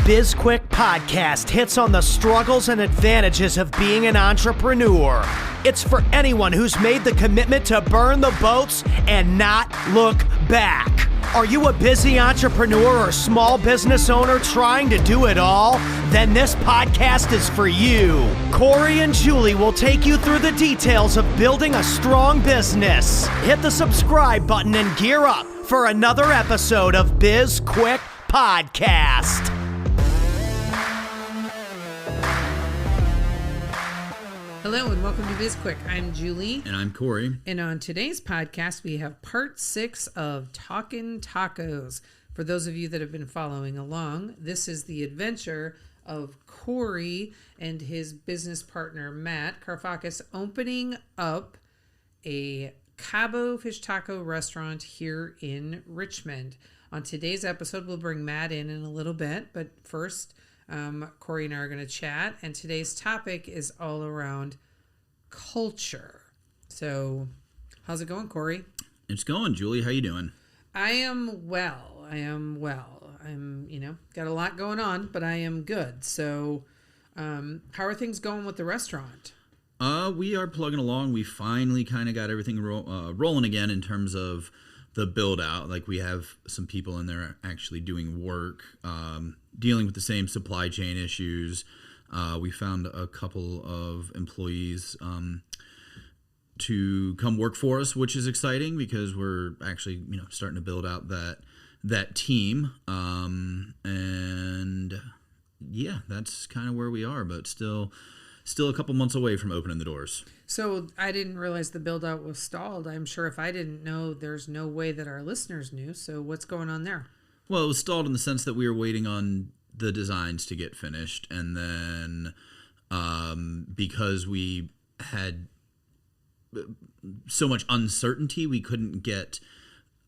BizQuick podcast hits on the struggles and advantages of being an entrepreneur. It's for anyone who's made the commitment to burn the boats and not look back. Are you a busy entrepreneur or small business owner trying to do it all? Then this podcast is for you. Corey and Julie will take you through the details of building a strong business. Hit the subscribe button and gear up for another episode of BizQuick Podcast. Hello and welcome to BizQuick. I'm Julie. And I'm Corey. And on today's podcast, we have part 6 of Talkin' Tacos. For those of you that have been following along, this is the adventure of Corey and his business partner, Matt Karfakis, opening up a Cabo Fish Taco restaurant here in Richmond. On today's episode, we'll bring Matt in a little bit, but first, Corey and I are going to chat, and today's topic is all around culture. So, how's it going, Corey? It's going, Julie. How you doing? I am well. I'm, got a lot going on, but I am good. So, how are things going with the restaurant? We are plugging along. We finally kind of got everything rolling again in terms of the build out. Like, we have some people in there actually doing work, dealing with the same supply chain issues. We found a couple of employees to come work for us, which is exciting because we're actually, starting to build out that team. And yeah, that's kind of where we are, but still a couple months away from opening the doors. So I didn't realize the build out was stalled. I'm sure if I didn't know, there's no way that our listeners knew. So what's going on there? Well, it was stalled in the sense that we were waiting on the designs to get finished, and then because we had so much uncertainty, we couldn't get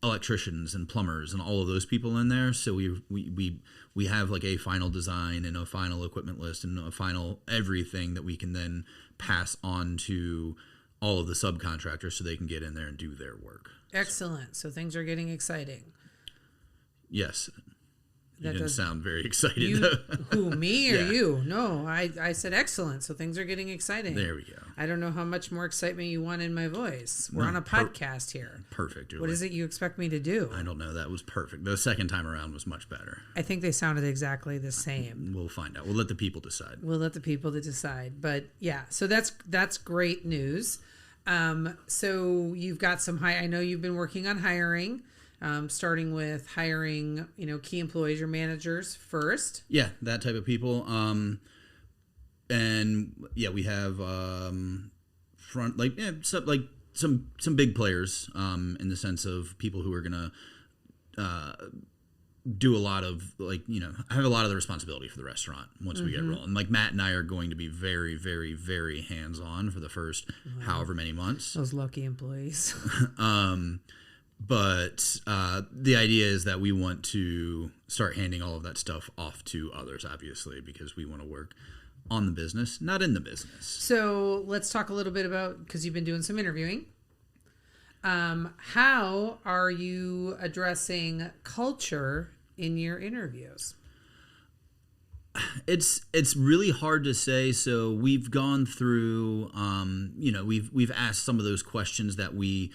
electricians and plumbers and all of those people in there. So we have like a final design and a final equipment list and a final everything that we can then pass on to all of the subcontractors so they can get in there and do their work. Excellent. So things are getting exciting. Yes. That didn't sound very excited. Who, me or Yeah. you? No, I said excellent. So things are getting exciting. There we go. I don't know how much more excitement you want in my voice. We're on a podcast here. Perfect. What is it you expect me to do? I don't know. That was perfect. The second time around was much better. I think they sounded exactly the same. We'll find out. We'll let the people decide. But yeah, so that's great news. So you've got some I know you've been working on hiring. Starting with hiring, key employees, your managers first. Yeah, that type of people. And yeah, we have some big players in the sense of people who are gonna do a lot of have a lot of the responsibility for the restaurant once we get rolling. Like Matt and I are going to be very, very, very hands on for the first however many months. Those lucky employees. But the idea is that we want to start handing all of that stuff off to others, obviously, because we want to work on the business, not in the business. So let's talk a little bit about, because you've been doing some interviewing. How are you addressing culture in your interviews? It's really hard to say. So we've gone through, we've asked some of those questions that we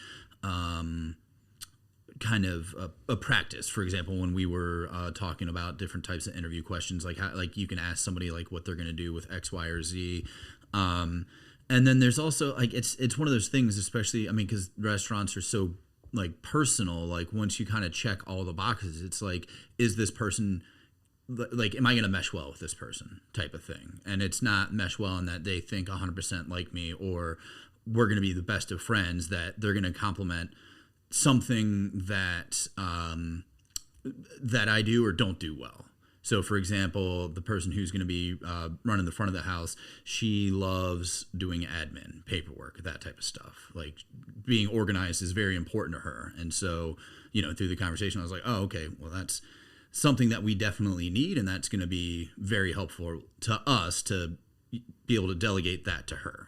kind of a practice. For example, when we were talking about different types of interview questions, like how, like you can ask somebody like what they're going to do with X, Y, or Z. And then there's also like it's one of those things, especially because restaurants are so like personal. Like once you kind of check all the boxes, it's like, is this person like, am I going to mesh well with this person type of thing? And it's not mesh well in that they think 100% like me, or we're going to be the best of friends, that they're going to compliment something that that I do or don't do well. So, for example, the person who's going to be running the front of the house, she loves doing admin, paperwork, that type of stuff. Like being organized is very important to her. And so, through the conversation, I was like, oh, okay, well, that's something that we definitely need, and that's going to be very helpful to us to be able to delegate that to her.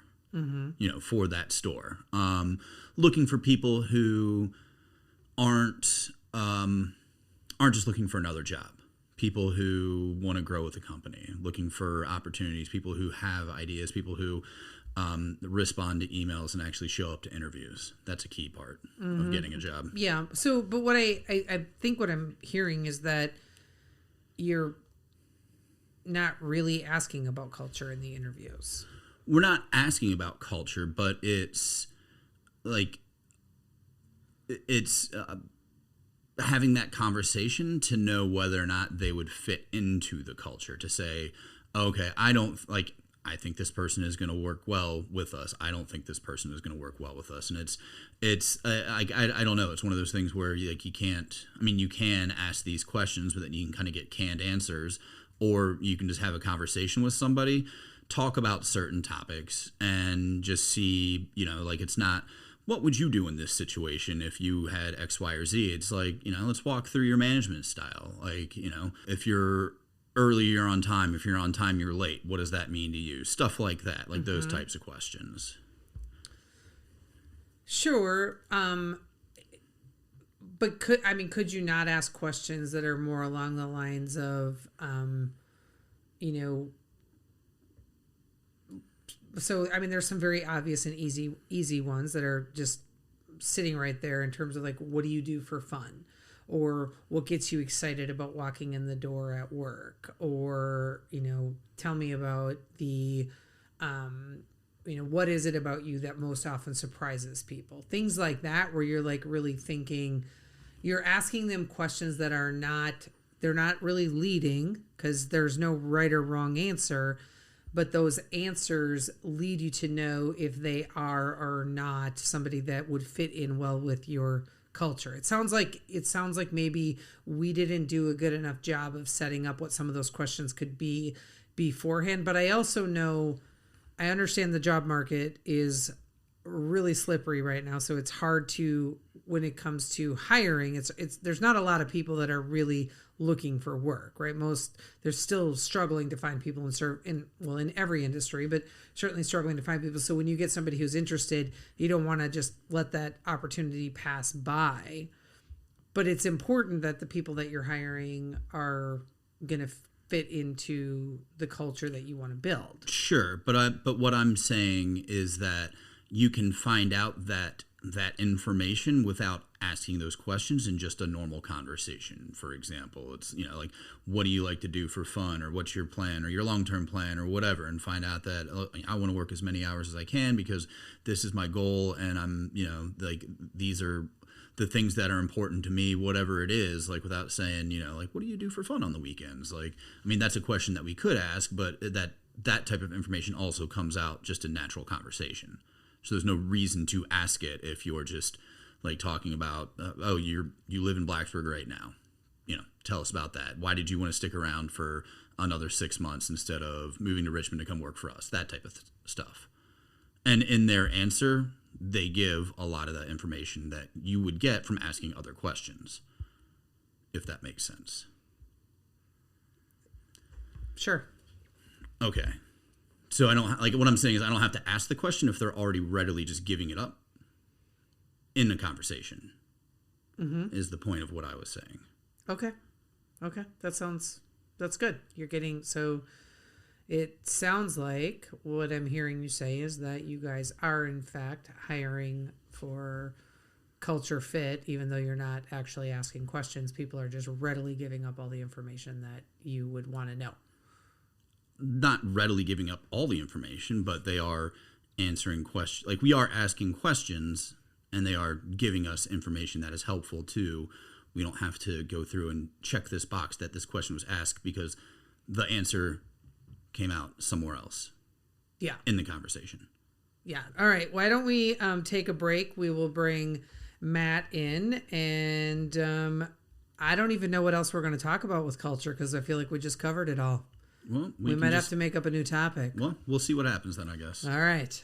For that store. Looking for people who aren't just looking for another job people who want to grow with the company, looking for opportunities, people who have ideas, people who respond to emails and actually show up to interviews. That's a key part of getting a job. Yeah. So, but what I think what I'm hearing is that you're not really asking about culture in the interviews. We're not asking about culture, but it's like, it's having that conversation to know whether or not they would fit into the culture, to say, okay, I think this person is going to work well with us. I don't think this person is going to work well with us. And I don't know. It's one of those things where you can ask these questions, but then you can kind of get canned answers, or you can just have a conversation with somebody, talk about certain topics, and just see, it's not, what would you do in this situation if you had X, Y, or Z? It's like, let's walk through your management style. Like, if you're early, you're on time. If you're on time, you're late. What does that mean to you? Stuff like that, like those types of questions. Sure. But could you not ask questions that are more along the lines of, so, there's some very obvious and easy ones that are just sitting right there in terms of like, what do you do for fun? Or what gets you excited about walking in the door at work? Or, tell me about the, what is it about you that most often surprises people? Things like that, where you're like really thinking, you're asking them questions that they're not really leading, because there's no right or wrong answer. But those answers lead you to know if they are or not somebody that would fit in well with your culture. It sounds like maybe we didn't do a good enough job of setting up what some of those questions could be beforehand. But I also I understand the job market is really slippery right now, so it's hard to, when it comes to hiring, there's not a lot of people that are really looking for work, right? They're still struggling to find people in every industry, but certainly struggling to find people. So when you get somebody who's interested, you don't want to just let that opportunity pass by. But it's important that the people that you're hiring are going to fit into the culture that you want to build. Sure, but what I'm saying is that you can find out that information without asking those questions in just a normal conversation. For example, it's, like, what do you like to do for fun, or what's your plan or your long-term plan or whatever, and find out that I want to work as many hours as I can because this is my goal, and I'm, these are the things that are important to me, whatever it is, like, without saying, what do you do for fun on the weekends? Like, that's a question that we could ask, but that type of information also comes out just in natural conversation. So there's no reason to ask it if you're just like talking about, you live in Blacksburg right now. Tell us about that. Why did you want to stick around for another 6 months instead of moving to Richmond to come work for us? That type of stuff. And in their answer, they give a lot of that information that you would get from asking other questions, if that makes sense. Sure. Okay. So what I'm saying is I don't have to ask the question if they're already readily just giving it up in the conversation, is the point of what I was saying. Okay. That's good. So it sounds like what I'm hearing you say is that you guys are in fact hiring for culture fit, even though you're not actually asking questions. People are just readily giving up all the information that you would want to know. Not readily giving up all the information, but they are answering questions. Like, we are asking questions, and they are giving us information that is helpful too. We don't have to go through and check this box that this question was asked because the answer came out somewhere else. Yeah. In the conversation. Yeah. All right. Why don't we take a break? We will bring Matt in, and I don't even know what else we're going to talk about with culture because I feel like we just covered it all. Well, we might have to make up a new topic. Well, we'll see what happens then, I guess. All right.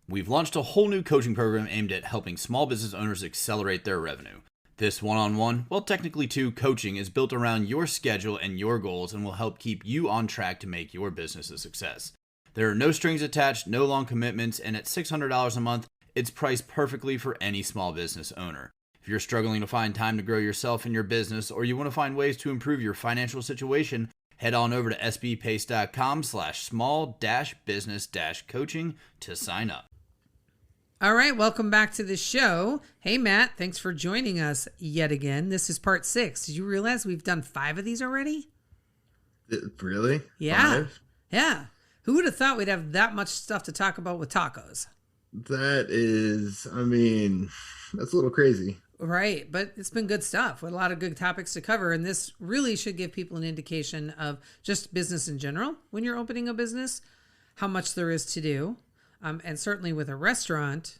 We've launched a whole new coaching program aimed at helping small business owners accelerate their revenue. This one-on-one, well, technically two, coaching is built around your schedule and your goals and will help keep you on track to make your business a success. There are no strings attached, no long commitments, and at $600 a month, it's priced perfectly for any small business owner. If you're struggling to find time to grow yourself and your business, or you want to find ways to improve your financial situation, head on over to sbpace.com/small-business-coaching to sign up. All right, welcome back to the show. Hey, Matt, thanks for joining us yet again. This is part 6. Did you realize we've done 5 of these already? Really? Yeah. 5? Yeah. Who would have thought we'd have that much stuff to talk about with tacos? That is, I mean, that's a little crazy. Right, but it's been good stuff with a lot of good topics to cover, and this really should give people an indication of just business in general when you're opening a business, how much there is to do, and certainly with a restaurant,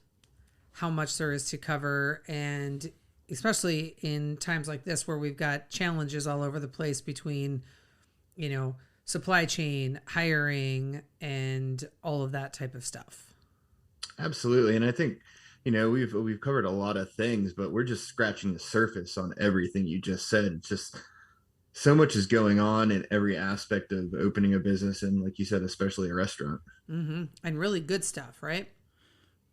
how much there is to cover, and especially in times like this where we've got challenges all over the place between, you know, supply chain, hiring, and all of that type of stuff. Absolutely. And I think, you know, we've covered a lot of things, but we're just scratching the surface on everything you just said. It's just so much is going on in every aspect of opening a business, and like you said, especially a restaurant. Mm-hmm. And really good stuff, right?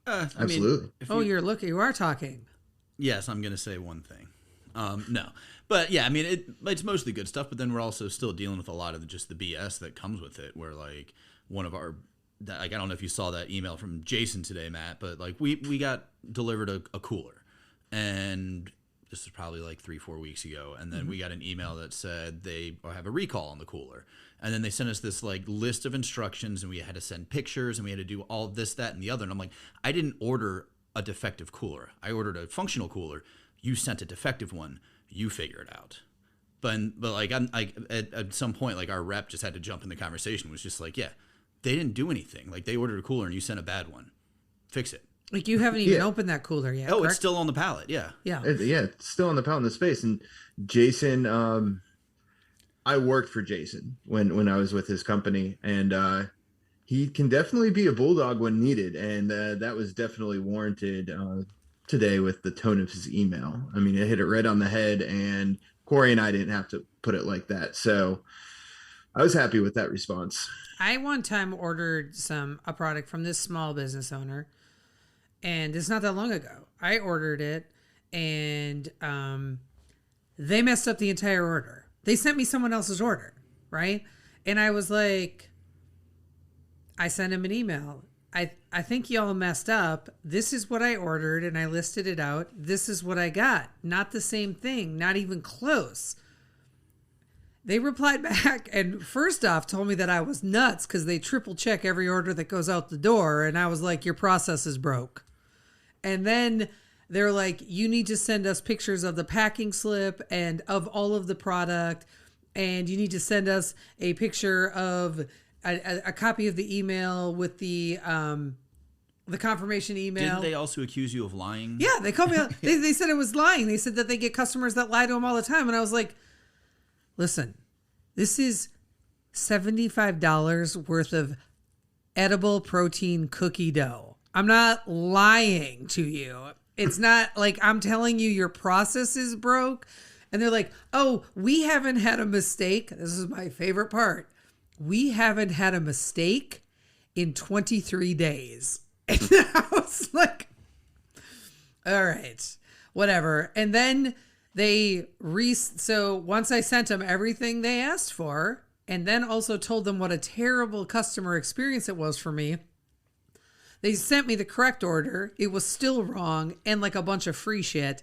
Absolutely. You are talking. Yes, I'm going to say one thing. No, but yeah, I mean, it's mostly good stuff, but then we're also still dealing with a lot of just the BS that comes with it, where like one of our, like, I don't know if you saw that email from Jason today, Matt, but like we got delivered a cooler, and this was probably like 3-4 weeks ago. And then we got an email that said they have a recall on the cooler. And then they sent us this like list of instructions, and we had to send pictures, and we had to do all this, that, and the other. And I'm like, I didn't order a defective cooler. I ordered a functional cooler. You sent a defective one. You figure it out. But like at some point, like our rep just had to jump in the conversation. It was just like, yeah, they didn't do anything. Like they ordered a cooler and you sent a bad one. Fix it. Like you haven't even opened that cooler yet. Oh, correct? it's still on the pallet. Yeah. Yeah. It's still on the pallet in the space. And Jason, I worked for Jason when I was with his company, and he can definitely be a bulldog when needed. And that was definitely warranted today with the tone of his email. I mean, it hit it right on the head, and Corey and I didn't have to put it like that. So I was happy with that response. I one time ordered a product from this small business owner, and it's not that long ago. I ordered it, and they messed up the entire order. They sent me someone else's order, right? And I was like, I sent him an email. I think y'all messed up. This is what I ordered, and I listed it out. This is what I got. Not the same thing. Not even close. They replied back and first off told me that I was nuts because they triple check every order that goes out the door. And I was like, your process is broke. And then they're like, you need to send us pictures of the packing slip and of all of the product. And you need to send us a picture of a copy of the email with the confirmation email. Didn't they also accuse you of lying? Yeah, they called me. They said it was lying. They said that they get customers that lie to them all the time. And I was like, listen, this is $75 worth of edible protein cookie dough. I'm not lying to you. It's not like I'm telling you your process is broke. And they're like, oh, we haven't had a mistake. This is my favorite part. We haven't had a mistake in 23 days. And I was like, all right, whatever. And then so once I sent them everything they asked for, and then also told them what a terrible customer experience it was for me, they sent me the correct order. It was still wrong and like a bunch of free shit.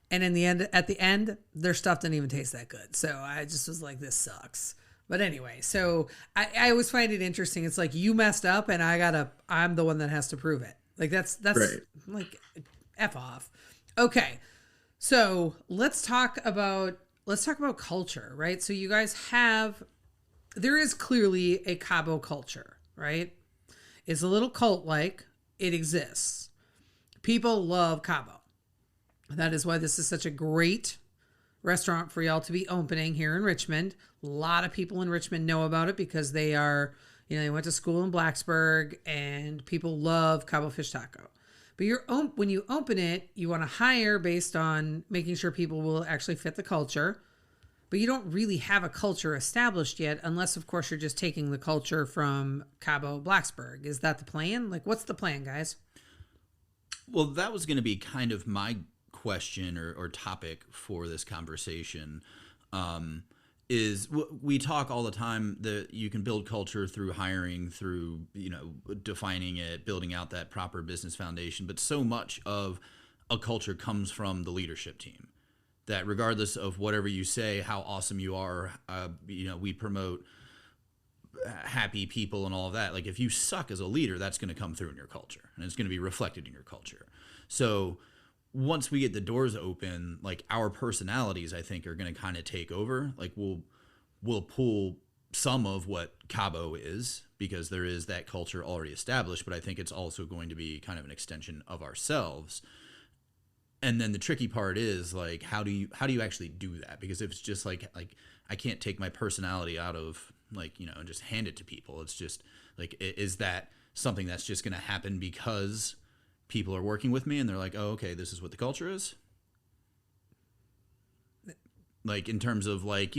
And at the end, their stuff didn't even taste that good. So I just was like, this sucks. But anyway, so I always find it interesting. It's like you messed up and I'm the one that has to prove it. Like that's right. Like F off. Okay. So let's talk about culture, right? So you guys there is clearly a Cabo culture, right? It's a little cult-like. It exists. People love Cabo. That is why this is such a great restaurant for y'all to be opening here in Richmond. A lot of people in Richmond know about it because they went to school in Blacksburg, and people love Cabo Fish Taco. But when you open it, you want to hire based on making sure people will actually fit the culture. But you don't really have a culture established yet, unless, of course, you're just taking the culture from Cabo Blacksburg. Is that the plan? Like, what's the plan, guys? Well, that was going to be kind of my question or topic for this conversation is we talk all the time that you can build culture through hiring, through, defining it, building out that proper business foundation. But so much of a culture comes from the leadership team, that regardless of whatever you say, how awesome you are, we promote happy people and all of that. Like, if you suck as a leader, that's going to come through in your culture, and it's going to be reflected in your culture. So once we get the doors open, like, our personalities, I think, are going to kind of take over. Like, we'll pull some of what Cabo is, because there is that culture already established, but I think it's also going to be kind of an extension of ourselves. And then the tricky part is, like, how do you actually do that? Because if it's just like I can't take my personality out of, like, and just hand it to people. It's just like, is that something that's just going to happen because people are working with me and they're like, oh, okay, this is what the culture is? Like, in terms of, like,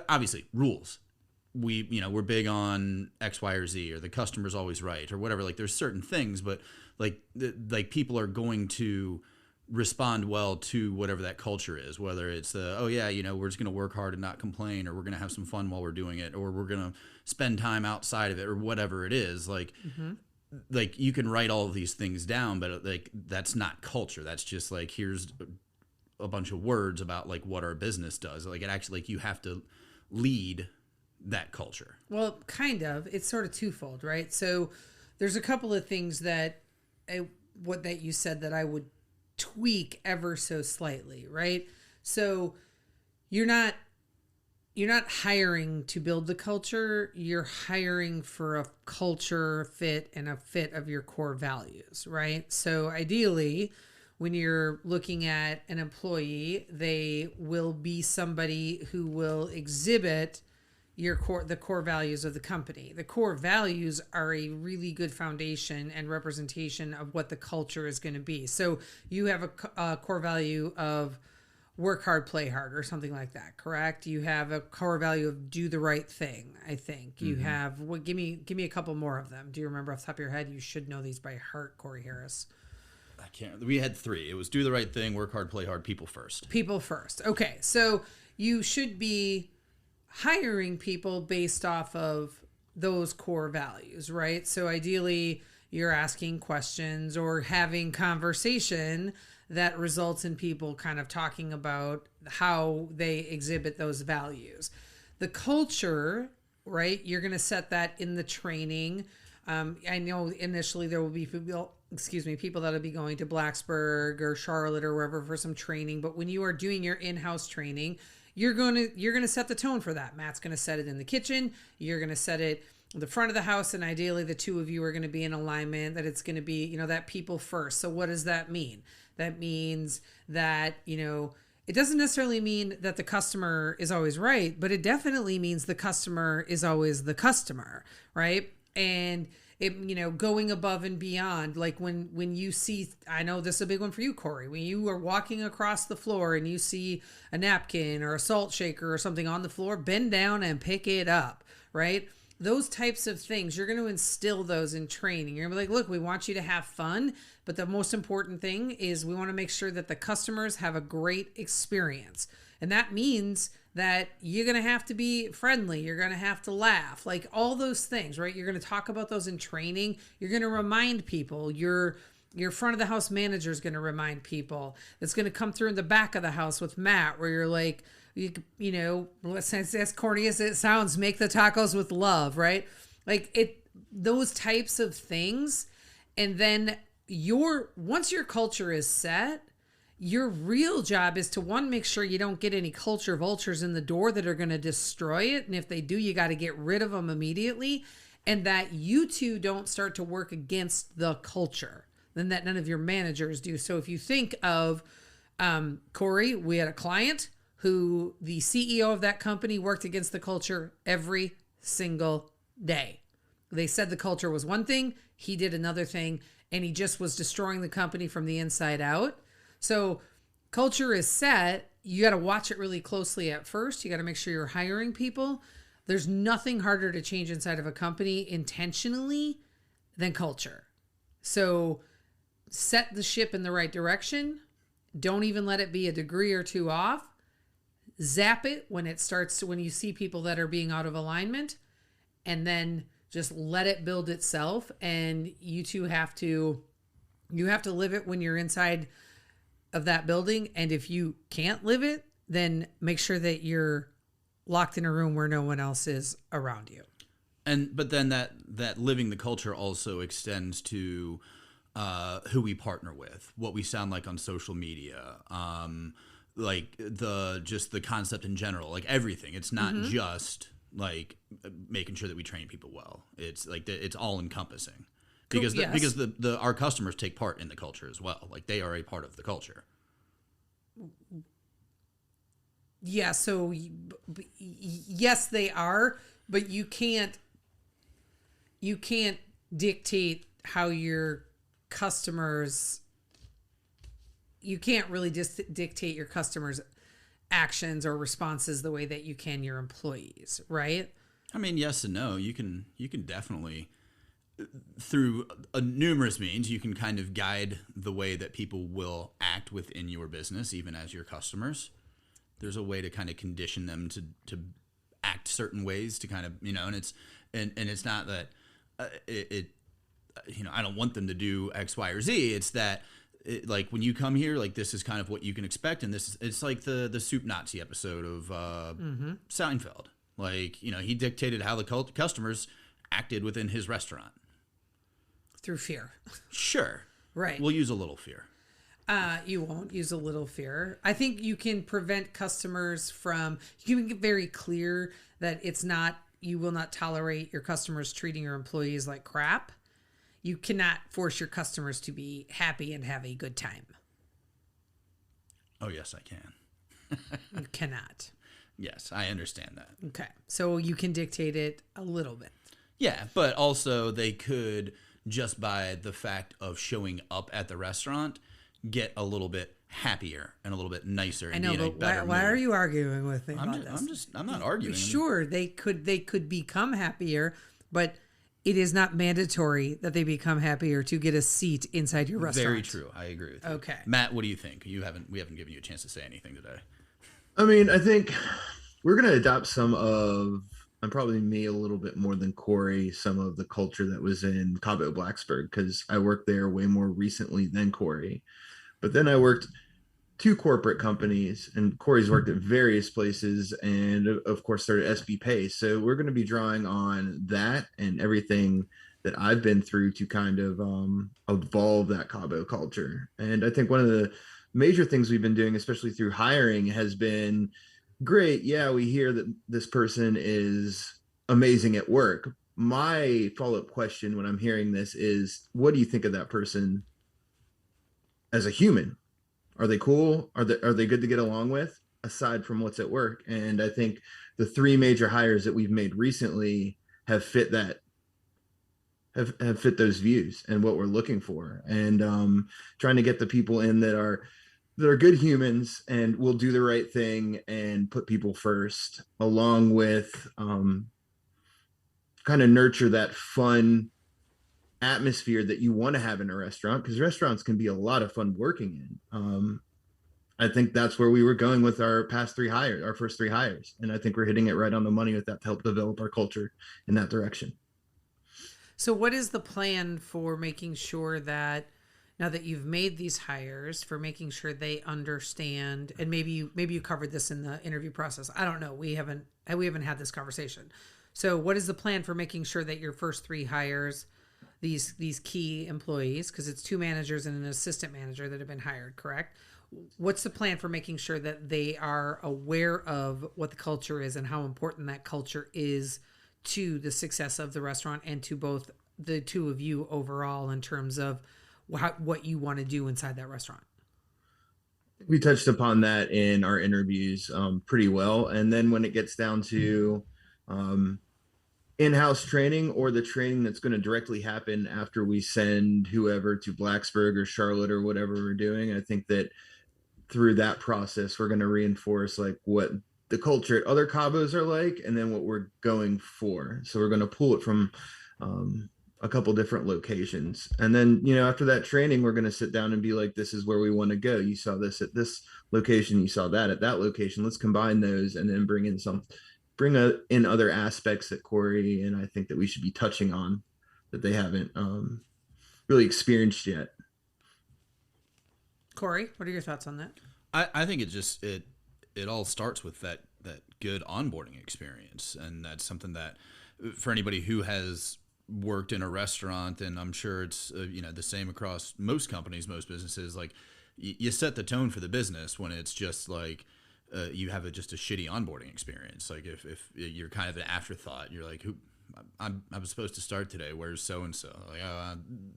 obviously rules. We're big on X, Y, or Z, or the customer's always right, or whatever. Like, there's certain things, but like people are going to respond well to whatever that culture is, whether it's we're just going to work hard and not complain, or we're going to have some fun while we're doing it, or we're going to spend time outside of it, or whatever it is. Like, like, you can write all of these things down, but, like, that's not culture. That's just, like, here's a bunch of words about, like, what our business does. Like, it actually, like, you have to lead that culture. Well, kind of. It's sort of twofold, right? So there's a couple of things that you said that I would tweak ever so slightly, right? So you're not hiring to build the culture. You're hiring for a culture fit and a fit of your core values, right? So ideally, when you're looking at an employee, they will be somebody who will exhibit the core values of the company. The core values are a really good foundation and representation of what the culture is going to be. So you have a core value of work hard, play hard, or something like that, correct? You have a core value of do the right thing, I think. You have, give me a couple more of them. Do you remember off the top of your head? You should know these by heart, Corey Harris. I can't. We had 3. It was do the right thing, work hard, play hard, people first. People first. Okay, so you should be hiring people based off of those core values, right? So ideally, you're asking questions or having conversation that results in people kind of talking about how they exhibit those values. The culture, right? You're going to set that in the training. I know initially there will be people that'll be going to Blacksburg or Charlotte or wherever for some training. But when you are doing your in-house training, you're going to set the tone for that. Matt's going to set it in the kitchen. You're going to set it in the front of the house. And ideally the two of you are going to be in alignment, that it's going to be, that people first. So what does that mean? That means that, it doesn't necessarily mean that the customer is always right, but it definitely means the customer is always the customer, right? And it, going above and beyond, like when you see, I know this is a big one for you, Corey, when you are walking across the floor and you see a napkin or a salt shaker or something on the floor, bend down and pick it up, right? Those types of things, you're going to instill those in training. You're going to be like, look, we want you to have fun, but the most important thing is we want to make sure that the customers have a great experience. And that means that you're going to have to be friendly. You're going to have to laugh, like all those things, right? You're going to talk about those in training. You're going to remind people. Your front of the house manager is going to remind people. That's going to come through in the back of the house with Matt, where you're like, as corny as it sounds, make the tacos with love, right? Like those types of things. And then once your culture is set, your real job is to, one, make sure you don't get any culture vultures in the door that are going to destroy it. And if they do, you got to get rid of them immediately. And that you two don't start to work against the culture, then that none of your managers do. So if you think of Corey, we had a client who the CEO of that company worked against the culture every single day. They said the culture was one thing, he did another thing, and he just was destroying the company from the inside out. So culture is set. You got to watch it really closely at first. You got to make sure you're hiring people. There's nothing harder to change inside of a company intentionally than culture. So set the ship in the right direction, don't even let it be a degree or two off. Zap it when it starts, when you see people that are being out of alignment, and then just let it build itself. And you two have to live it when you're inside of that building. And if you can't live it, then make sure that you're locked in a room where no one else is around you. But then that living the culture also extends to who we partner with, what we sound like on social media, like the concept in general, like everything. It's not just like making sure that we train people well. It's like it's all encompassing because because our customers take part in the culture as well. Like they are a part of the culture. Yeah. So yes, they are, but you can't dictate how your customers. You can't really just dictate your customers' actions or responses the way that you can your employees, right? I mean, yes and no. You can definitely, through numerous means, you can kind of guide the way that people will act within your business, even as your customers. There's a way to kind of condition them to act certain ways, to kind of, and it's not that I don't want them to do X, Y, or Z. It's that. Like when you come here, like this is kind of what you can expect, and it's like the soup Nazi episode of Seinfeld. Like he dictated how the customers acted within his restaurant Through fear. Sure, Right. We'll use a little fear. You won't use a little fear. I think you can prevent customers from. You can get very clear that it's not. You will not tolerate your customers treating your employees like crap. You cannot force your customers to be happy and have a good time. Oh, yes, I can. You cannot. Yes, I understand that. Okay. So you can dictate it a little bit. Yeah, but also they could, just by the fact of showing up at the restaurant, get a little bit happier and a little bit nicer. And I know, but why are you arguing with me about this? I'm not arguing. Sure, they could become happier, but it is not mandatory that they become happier to get a seat inside your restaurant. Very true. I agree with you. Okay. Matt, what do you think? We haven't given you a chance to say anything today. I mean, I think we're going to adopt some of, and probably me a little bit more than Corey, some of the culture that was in Cabo Blacksburg, because I worked there way more recently than Corey. But then I worked 2 corporate companies, and Corey's worked at various places, and of course started SB Pay. So we're going to be drawing on that and everything that I've been through to kind of evolve that Cabo culture. And I think one of the major things we've been doing, especially through hiring, has been great. Yeah, we hear that this person is amazing at work. My follow-up question when I'm hearing this is, what do you think of that person as a human? Are they cool? Are they good to get along with, aside from what's at work? And I think the 3 major hires that we've made recently have fit that, have fit those views and what we're looking for. And trying to get the people in that are good humans and will do the right thing and put people first, along with kind of nurture that fun atmosphere that you want to have in a restaurant, because restaurants can be a lot of fun working in. I think that's where we were going with our first 3 hires. And I think we're hitting it right on the money with that to help develop our culture in that direction. So what is the plan for making sure that, now that you've made these hires, for making sure they understand, and maybe you covered this in the interview process. I don't know. We haven't had this conversation. So what is the plan for making sure that your first 3 hires, these key employees, because it's 2 managers and an assistant manager that have been hired, correct? What's the plan for making sure that they are aware of what the culture is and how important that culture is to the success of the restaurant and to both the 2 of you overall in terms of what you want to do inside that restaurant? We touched upon that in our interviews pretty well. And then when it gets down to in-house training, or the training that's going to directly happen after we send whoever to Blacksburg or Charlotte or whatever we're doing, I think that through that process, we're going to reinforce like what the culture at other Cabos are like, and then what we're going for. So we're going to pull it from a couple different locations. And then, you know, after that training, we're going to sit down and be like, this is where we want to go. You saw this at this location, you saw that at that location. Let's combine those and then in other aspects that Corey and I think that we should be touching on that they haven't really experienced yet. Corey, what are your thoughts on that? I think it all starts with that good onboarding experience, and that's something that for anybody who has worked in a restaurant, and I'm sure it's the same across most companies, most businesses, like you set the tone for the business when it's just like you have just a shitty onboarding experience. Like if you're kind of an afterthought, you're like, who I was supposed to start today, where's so and so? Like,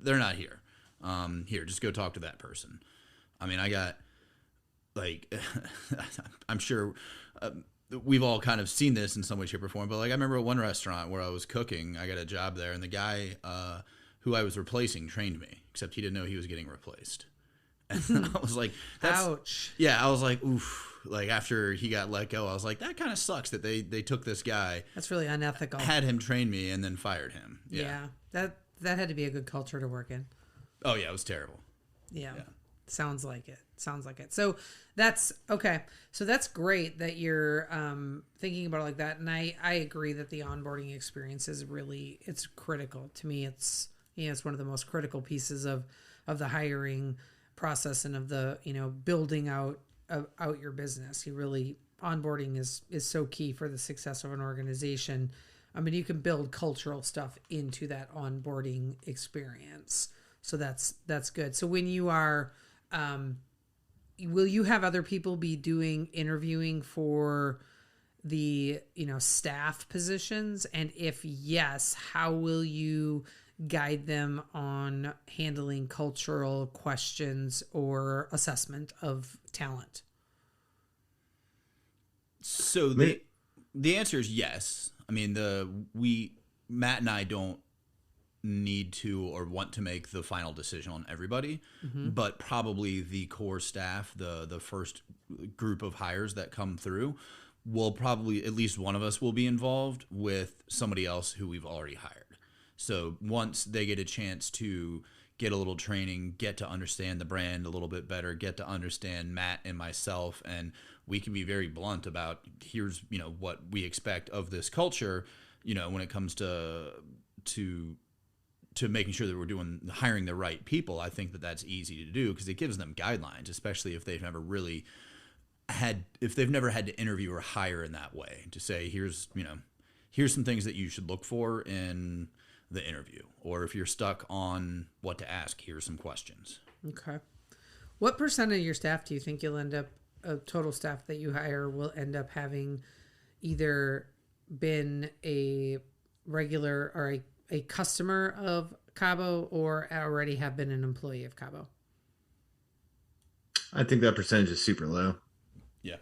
they're not here. Here, just go talk to that person. I mean, I got like I'm sure we've all kind of seen this in some way, shape, or form, but like I remember at one restaurant where I was cooking, I got a job there, and the guy who I was replacing trained me, except he didn't know he was getting replaced. And I was like, ouch. Yeah, I was like, oof. Like after he got let go, I was like, that kind of sucks that they took this guy. That's really unethical. Had him train me and then fired him. Yeah. That had to be a good culture to work in. Oh yeah, it was terrible. Yeah. Sounds like it. So that's okay. So that's great that you're thinking about it like that. And I agree that the onboarding experience is really, it's critical to me. It's one of the most critical pieces of the hiring process and of the, building out your business. Onboarding is so key for the success of an organization. I mean, you can build cultural stuff into that onboarding experience. So that's good. So when you are, will you have other people be doing interviewing for the, staff positions? And if yes, how will you guide them on handling cultural questions or assessment of talent? So the answer is yes. I mean, Matt and I don't need to or want to make the final decision on everybody, but probably the core staff, the first group of hires that come through, will probably, at least one of us will be involved with somebody else who we've already hired. So once they get a chance to get a little training, get to understand the brand a little bit better, get to understand Matt and myself, and we can be very blunt about here's, what we expect of this culture, when it comes to making sure that we're hiring the right people. I think that that's easy to do because it gives them guidelines, especially if they've never had to interview or hire in that way, to say, here's some things that you should look for in the interview, or if you're stuck on what to ask, here's some questions. Okay. What percent of your staff do you think you'll end up, total staff that you hire will end up having either been a regular or a customer of Cabo or already have been an employee of Cabo? I think that percentage is super low. Yeah.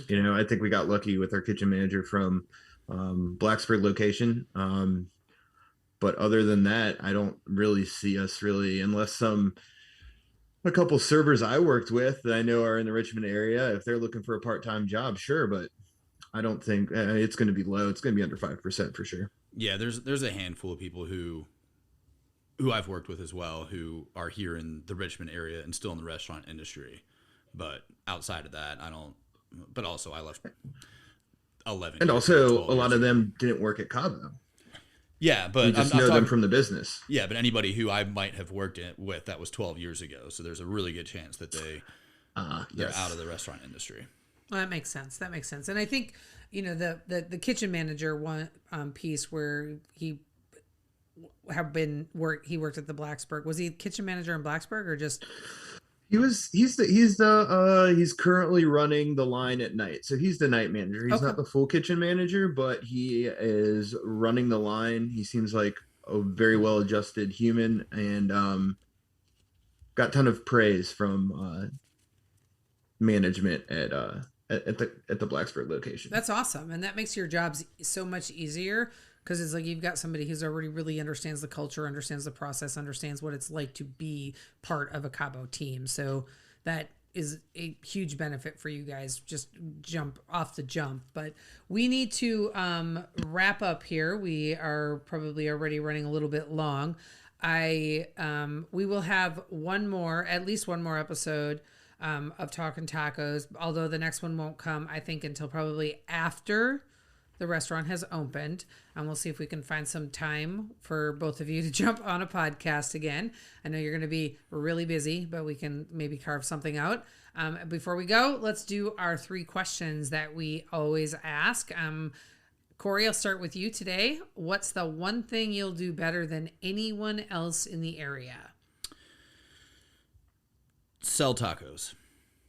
I think we got lucky with our kitchen manager from Blacksburg location. But other than that, I don't really see us unless a couple servers I worked with that I know are in the Richmond area. If they're looking for a part-time job, sure. But I don't think it's going to be low. It's going to be under 5% for sure. Yeah. There's a handful of people who I've worked with as well, who are here in the Richmond area and still in the restaurant industry. But outside of that, I don't, but also I left 11. And also a lot of them didn't work at Cabo. Yeah, but we just know them from the business. Yeah, but anybody who I might have worked with, that was 12 years ago. So there's a really good chance that they're out of the restaurant industry. Well, that makes sense. And I think, the kitchen manager one piece where he worked at the Blacksburg. Was he kitchen manager in Blacksburg or just? He's currently running the line at night. So he's the night manager. He's not the full kitchen manager, but he is running the line. He seems like a very well-adjusted human and got a ton of praise from management at the Blacksburg location. That's awesome. And that makes your jobs so much easier because it's like you've got somebody who's already really understands the culture, understands the process, understands what it's like to be part of a Cabo team. So that is a huge benefit for you guys. Just jump off the jump. But we need to wrap up here. We are probably already running a little bit long. We will have at least one more episode of Talking Tacos, although the next one won't come, I think, until probably after the restaurant has opened. And we'll see if we can find some time for both of you to jump on a podcast again. I know you're going to be really busy, but we can maybe carve something out. Before we go, let's do our 3 questions that we always ask. Corey, I'll start with you today. What's the one thing you'll do better than anyone else in the area? Sell tacos.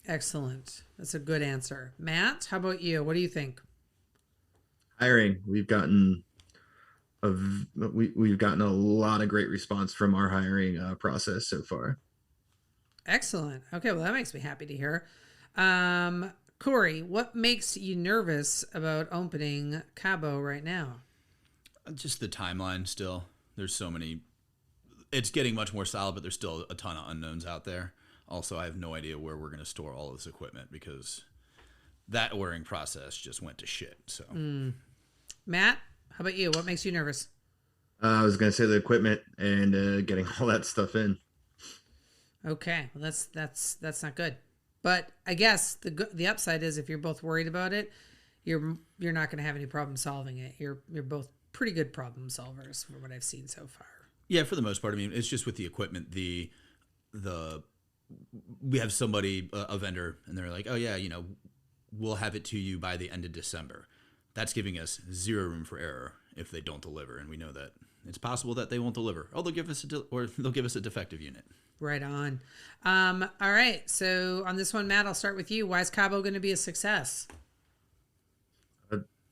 Excellent. That's a good answer. Matt, how about you? What do you think? Hiring. We've gotten a lot of great response from our hiring process so far. Excellent. Okay, well, that makes me happy to hear. Corey, what makes you nervous about opening Cabo right now? Just the timeline still. There's so many. It's getting much more solid, but there's still a ton of unknowns out there. Also, I have no idea where we're going to store all of this equipment because that ordering process just went to shit. So, Matt, how about you? What makes you nervous? I was going to say the equipment and getting all that stuff in. Okay, well, that's not good. But I guess the upside is if you're both worried about it, you're not going to have any problem solving it. You're both pretty good problem solvers from what I've seen so far. Yeah, for the most part. I mean, it's just with the equipment. We have somebody, a vendor, and they're like, oh yeah, we'll have it to you by the end of December. That's giving us zero room for error if they don't deliver, and we know that it's possible that they won't deliver. Oh, they'll give us a defective unit. Right on. All right. So on this one, Matt, I'll start with you. Why is Cabo going to be a success?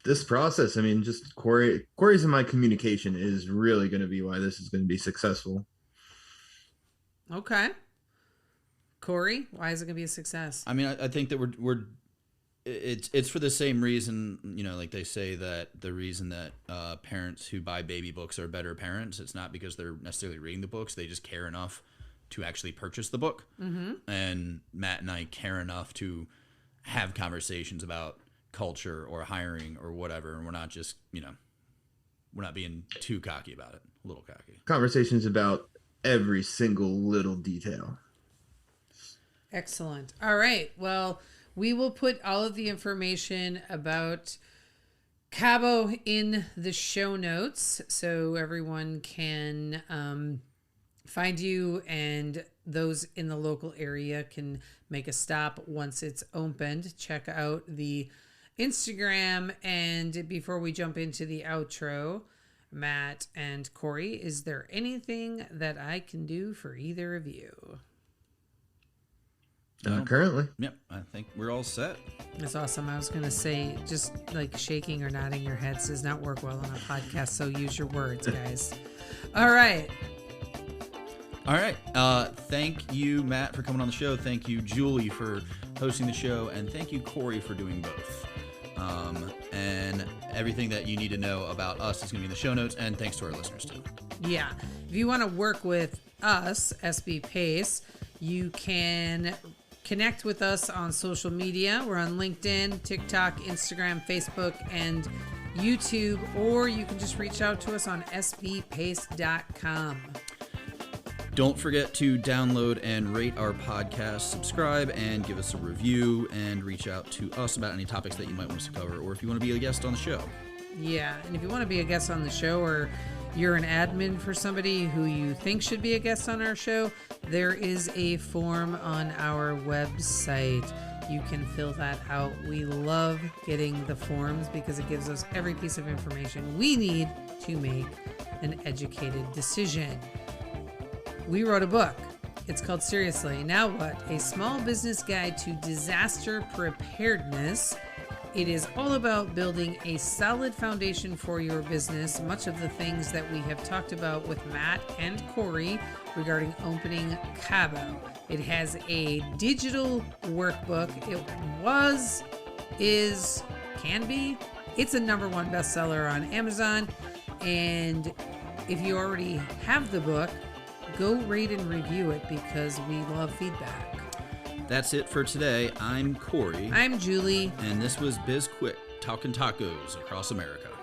This process, I mean, just Corey's and my communication is really going to be why this is going to be successful. Okay. Corey, why is it going to be a success? I mean, I think that it's for the same reason, like they say that the reason that parents who buy baby books are better parents, it's not because they're necessarily reading the books. They just care enough to actually purchase the book. Mm-hmm. And Matt and I care enough to have conversations about culture or hiring or whatever. And we're not just, we're not being too cocky about it. A little cocky. Conversations about every single little detail. Excellent. All right. Well, we will put all of the information about Cabo in the show notes so everyone can find you, and those in the local area can make a stop once it's opened. Check out the Instagram. And before we jump into the outro, Matt and Corey, is there anything that I can do for either of you? Currently. Yep, I think we're all set. That's awesome. I was going to say, just like shaking or nodding your heads does not work well on a podcast, so use your words, guys. All right. Thank you, Matt, for coming on the show. Thank you, Julie, for hosting the show. And thank you, Corey, for doing both. And everything that you need to know about us is going to be in the show notes. And thanks to our listeners, too. Yeah. If you want to work with us, SB Pace, you can connect with us on social media. We're on LinkedIn, TikTok, Instagram, Facebook, and YouTube. Or you can just reach out to us on sbpace.com. Don't forget to download and rate our podcast, subscribe, and give us a review, and reach out to us about any topics that you might want us to cover, or if you want to be a guest on the show. Yeah, and if you want to be a guest on the show, or you're an admin for somebody who you think should be a guest on our show, there is a form on our website. You can fill that out. We love getting the forms because it gives us every piece of information we need to make an educated decision. We wrote a book. It's called Seriously, Now What? A Small Business Guide to Disaster Preparedness. It is all about building a solid foundation for your business. Much of the things that we have talked about with Matt and Corey regarding opening Cabo. It has a digital workbook. It was, is, can be. It's a #1 bestseller on Amazon. And if you already have the book, go rate and review it because we love feedback. That's it for today. I'm Corey. I'm Julie. And this was Biz Quick, talking tacos across America.